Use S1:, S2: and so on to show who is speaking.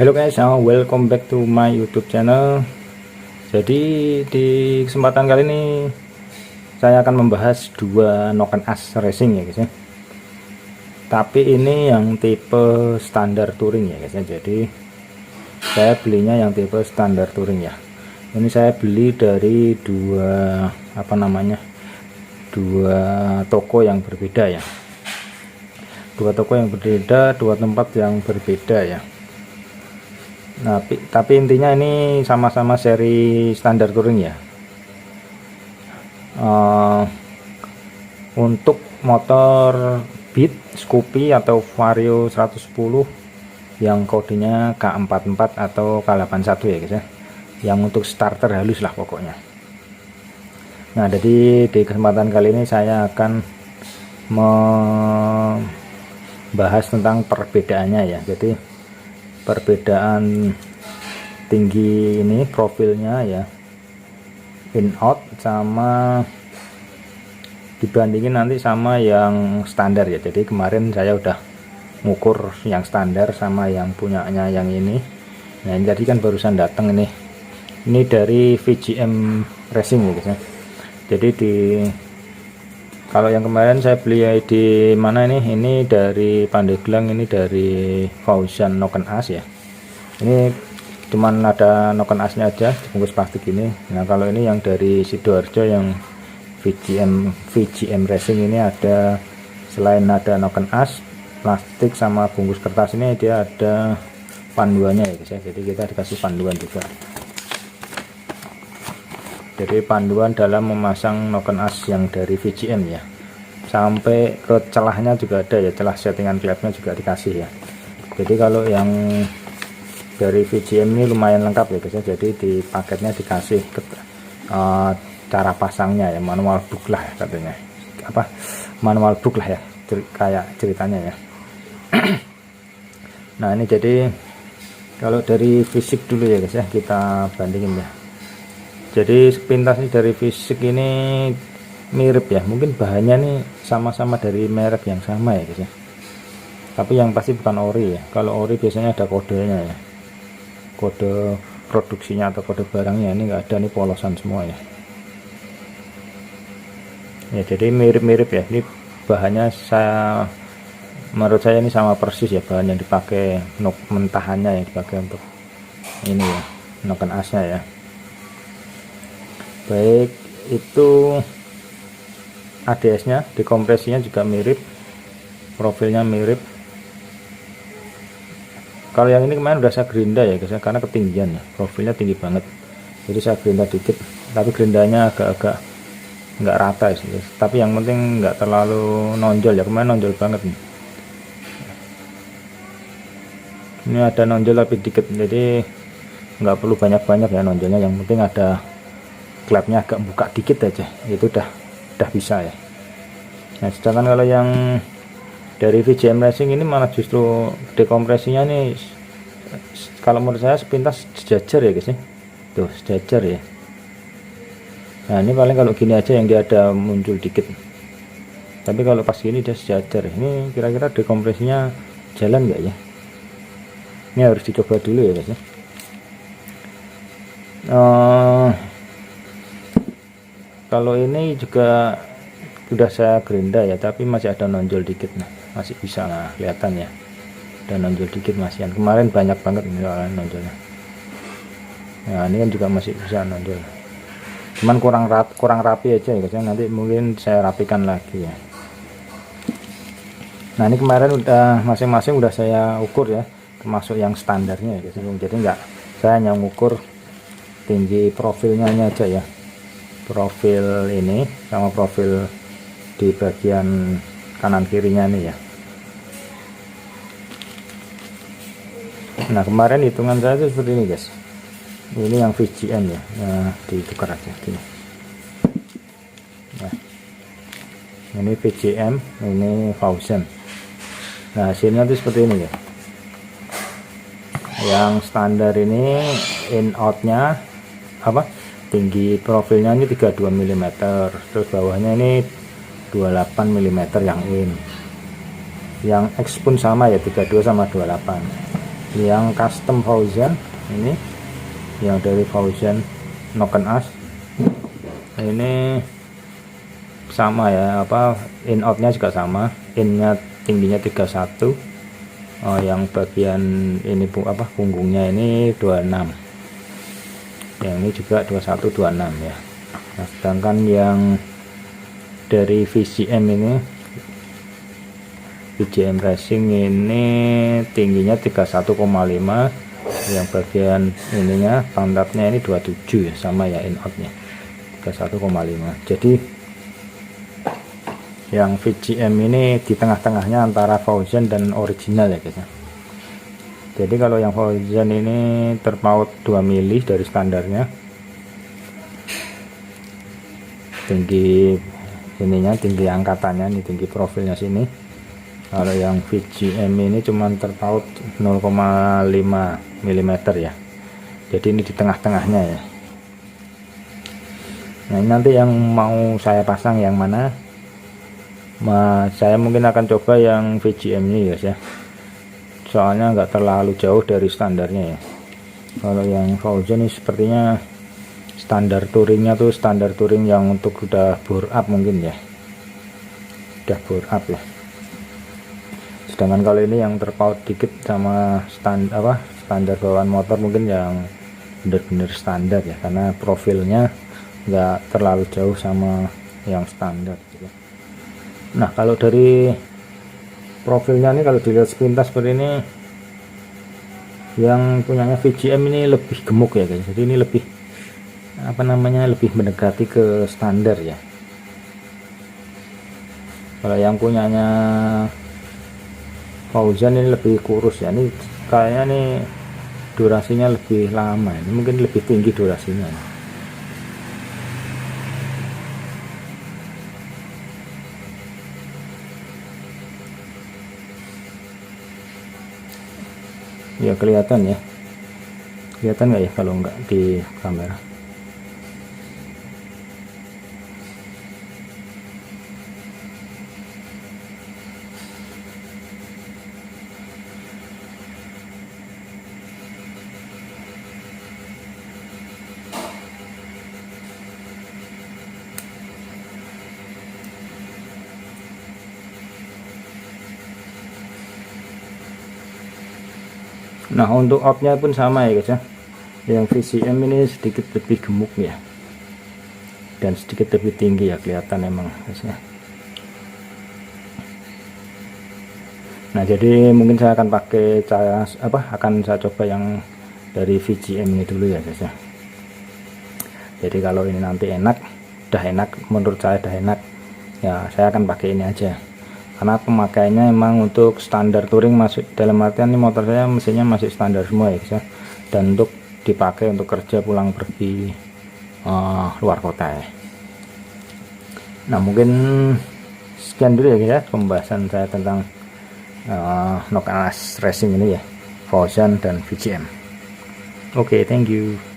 S1: Halo guys, welcome back to my YouTube channel. Jadi di kesempatan kali ini saya akan membahas dua Noken As Racing ya guys ya. Tapi ini yang tipe standar touring ya guys ya. Jadi saya belinya yang tipe standar touring ya. Ini saya beli dari dua toko yang berbeda ya. Dua toko yang berbeda, dua tempat yang berbeda ya. Nah, tapi intinya ini sama-sama seri standar touring ya. Untuk motor Beat, Scoopy atau Vario 110 yang kodenya K44 atau K81 ya guys ya. Yang untuk starter halus lah pokoknya. Nah, jadi di kesempatan kali ini saya akan membahas tentang perbedaannya ya. Jadi perbedaan tinggi ini profilnya ya, in out, sama dibandingin nanti sama yang standar ya. Jadi kemarin saya udah ngukur yang standar sama yang punyanya yang ini. Nah, ini tadi kan barusan datang ini dari VGM Racing ya guys ya. Jadi kalau yang kemarin saya beli di mana ini dari Pandeglang, ini dari Fauzan Noken As ya. Ini cuman ada Noken Asnya aja dibungkus plastik ini. Nah, kalau ini yang dari Sidoarjo yang VGM Racing ini ada, selain ada Noken As plastik sama bungkus kertas ini, dia ada panduannya ya guys ya. Jadi kita dikasih panduan juga. Jadi panduan dalam memasang Noken As yang dari VGM ya, sampai ke celahnya juga ada ya, celah settingan klepnya juga dikasih ya. Jadi kalau yang dari VGM ini lumayan lengkap ya guys ya. Jadi di paketnya dikasih cara pasangnya ya, manual book lah ya, katanya manual book lah ya, kayak ceritanya ya. Nah, ini jadi kalau dari fisik dulu ya guys ya, kita bandingin ya. Jadi sepintas ini dari fisik ini mirip ya, mungkin bahannya nih sama-sama dari merek yang sama ya guys ya. Tapi yang pasti bukan ori ya. Kalau ori biasanya ada kodenya ya, kode produksinya atau kode barangnya. Ini enggak ada, nih polosan semua ya. Ya, jadi mirip-mirip ya. Ini bahannya menurut saya ini sama persis ya, bahan yang dipakai mentahannya yang dipakai untuk ini ya, Noken Asnya ya. Baik itu ADS-nya, dekompresinya juga mirip, profilnya mirip. Kalau yang ini kemarin udah saya gerinda ya guys ya, karena ketinggian ya, profilnya tinggi banget. Jadi saya gerinda dikit, tapi gerindanya agak-agak nggak rata sih guys. Tapi yang penting nggak terlalu nonjol ya, kemarin nonjol banget nih. Ini ada nonjol tapi dikit, jadi nggak perlu banyak-banyak ya nonjolnya. Yang penting ada klepnya agak buka dikit aja, itu udah bisa ya. Nah, sedangkan kalau yang dari VGM Racing ini malah justru dekompresinya nih, kalau menurut saya sepintas sejajar ya guys ya. Tuh, sejajar ya. Nah, ini paling kalau gini aja yang dia ada muncul dikit. Tapi kalau pas gini dia sejajar. Ini kira-kira dekompresinya jalan nggak ya? Ini harus dicoba dulu ya guys ya. Kalau ini juga udah saya gerinda ya, tapi masih ada nonjol dikit. Nah, masih bisa lah kelihatan ya, ada nonjol dikit masihan. Kemarin banyak banget ini nonjolnya. Nah, ini kan juga masih bisa nonjol, cuman kurang rapi aja ya guys. Nanti mungkin saya rapikan lagi ya. Nah, ini kemarin udah masing-masing udah saya ukur ya, termasuk yang standarnya ya guys. Jadi saya hanya ngukur tinggi profilnya aja ya, profil ini sama profil di bagian kanan kirinya nih ya. Nah, kemarin hitungan saya itu seperti ini guys. Ini yang VGM ya. Nah, ditukar aja gini. Nah, ini VGM, ini Fauzan. Nah, hasilnya itu seperti ini ya. Yang standar ini in outnya tinggi profilnya ini 32 mm, terus bawahnya ini 28 mm yang in. Yang X pun sama ya, 32 sama 28. yang custom Fauzan ini, yang dari Fauzan Noken As ini sama ya, apa in outnya juga sama, innya tingginya 31, yang bagian ini apa punggungnya ini 26, yang ini juga 21 26 ya. Nah, sedangkan yang dari VCM ini, VCM Racing ini tingginya 31,5, yang bagian ininya pantatnya ini 27 ya, sama ya in outnya 31,5. Jadi yang VCM ini di tengah-tengahnya antara Fauzan dan original ya guys ya. Jadi kalau yang Fauzan ini terpaut 2 mili dari standarnya, tinggi ininya, tinggi angkatannya ini, tinggi profilnya sini. Kalau yang VCM ini cuman terpaut 0,5 mm ya. Jadi ini di tengah-tengahnya ya. Nah ini nanti yang mau saya pasang yang mana, saya mungkin akan coba yang VCM ini guys ya, soalnya nggak terlalu jauh dari standarnya ya. Kalau yang Fauzan ini sepertinya standar touringnya tuh standar touring yang untuk udah bore up mungkin ya, udah bore up ya. Sedangkan kalau ini yang terpaut dikit sama standar bawaan motor mungkin yang bener-bener standar ya, karena profilnya nggak terlalu jauh sama yang standar gitu. Nah kalau dari profilnya nih, kalau dilihat sepintas seperti ini, yang punyanya VCM ini lebih gemuk ya guys. Jadi ini lebih apa namanya, lebih mendekati ke standar ya. Kalau yang punyanya Fauzan ini lebih kurus ya. Ini kayaknya nih durasinya lebih lama, ini mungkin lebih tinggi durasinya. Ya kelihatan ya, kelihatan nggak ya kalau nggak di kamera? Nah untuk outnya pun sama ya guys ya, yang VCM ini sedikit lebih gemuk ya, dan sedikit lebih tinggi ya, kelihatan emang guys ya. Nah jadi mungkin saya akan pakai akan saya coba yang dari VCM ini dulu ya guys ya. Jadi kalau ini nanti udah enak menurut saya, udah enak ya, saya akan pakai ini aja, karena pemakaiannya emang untuk standar touring, masuk dalam artian ini motor saya mesinnya masih standar semua ya guys ya, dan untuk dipakai untuk kerja pulang pergi luar kota ya. Nah mungkin sekian dulu ya guys ya pembahasan saya tentang Noken As Racing ini ya, Fauzan dan VCM. Oke, thank you.